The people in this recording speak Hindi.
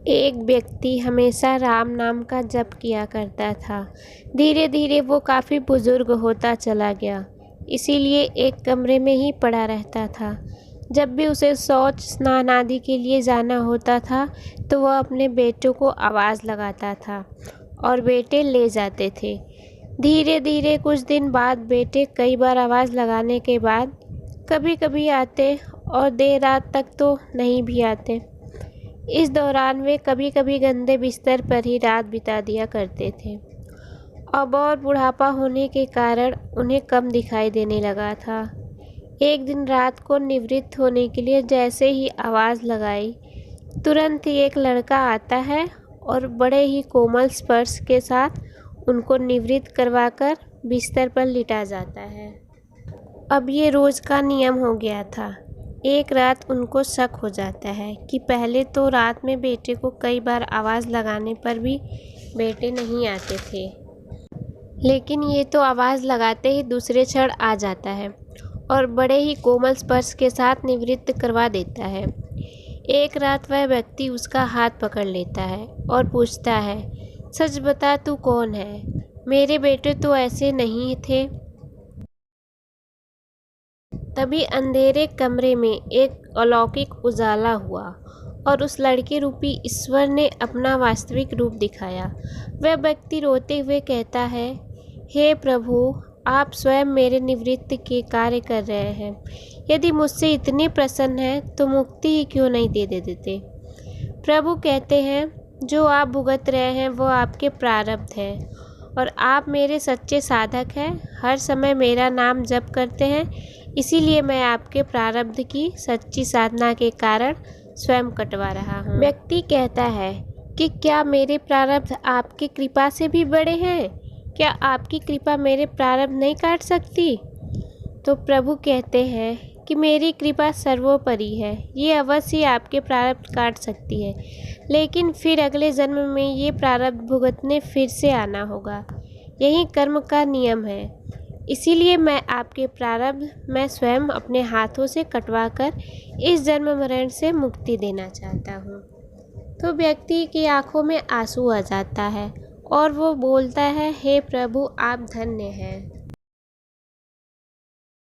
एक व्यक्ति हमेशा राम नाम का जप किया करता था। धीरे धीरे वो काफ़ी बुजुर्ग होता चला गया, इसीलिए एक कमरे में ही पड़ा रहता था। जब भी उसे शौच स्नान आदि के लिए जाना होता था तो वह अपने बेटों को आवाज़ लगाता था और बेटे ले जाते थे। धीरे धीरे कुछ दिन बाद बेटे कई बार आवाज़ लगाने के बाद कभी कभी आते और देर रात तक तो नहीं भी आते। इस दौरान वे कभी कभी गंदे बिस्तर पर ही रात बिता दिया करते थे। अब और बुढ़ापा होने के कारण उन्हें कम दिखाई देने लगा था। एक दिन रात को निवृत्त होने के लिए जैसे ही आवाज़ लगाई, तुरंत ही एक लड़का आता है और बड़े ही कोमल स्पर्श के साथ उनको निवृत्त करवाकर बिस्तर पर लिटा जाता है। अब ये रोज़ का नियम हो गया था। एक रात उनको शक हो जाता है कि पहले तो रात में बेटे को कई बार आवाज़ लगाने पर भी बेटे नहीं आते थे, लेकिन ये तो आवाज़ लगाते ही दूसरे क्षण आ जाता है और बड़े ही कोमल स्पर्श के साथ निवृत्त करवा देता है। एक रात वह व्यक्ति उसका हाथ पकड़ लेता है और पूछता है, सच बता, तू कौन है? मेरे बेटे तो ऐसे नहीं थे। तभी अंधेरे कमरे में एक अलौकिक उजाला हुआ और उस लड़के रूपी ईश्वर ने अपना वास्तविक रूप दिखाया। वह व्यक्ति रोते हुए कहता है, हे प्रभु, आप स्वयं मेरे निवृत्ति के कार्य कर रहे हैं। यदि मुझसे इतने प्रसन्न हैं तो मुक्ति ही क्यों नहीं दे देते। प्रभु कहते हैं, जो आप भुगत रहे हैं वो आपके प्रारब्ध है और आप मेरे सच्चे साधक हैं। हर समय मेरा नाम जप करते हैं, इसीलिए मैं आपके प्रारब्ध की सच्ची साधना के कारण स्वयं कटवा रहा हूँ। व्यक्ति कहता है कि क्या मेरे प्रारब्ध आपकी कृपा से भी बड़े हैं? क्या आपकी कृपा मेरे प्रारब्ध नहीं काट सकती? तो प्रभु कहते हैं कि मेरी कृपा सर्वोपरि है, ये अवश्य आपके प्रारब्ध काट सकती है, लेकिन फिर अगले जन्म में ये प्रारब्ध भुगतने फिर से आना होगा। यही कर्म का नियम है। इसीलिए मैं आपके प्रारब्ध मैं स्वयं अपने हाथों से कटवा कर इस जन्म मरण से मुक्ति देना चाहता हूँ। तो व्यक्ति की आंखों में आंसू आ जाता है और वो बोलता है, हे प्रभु, आप धन्य हैं।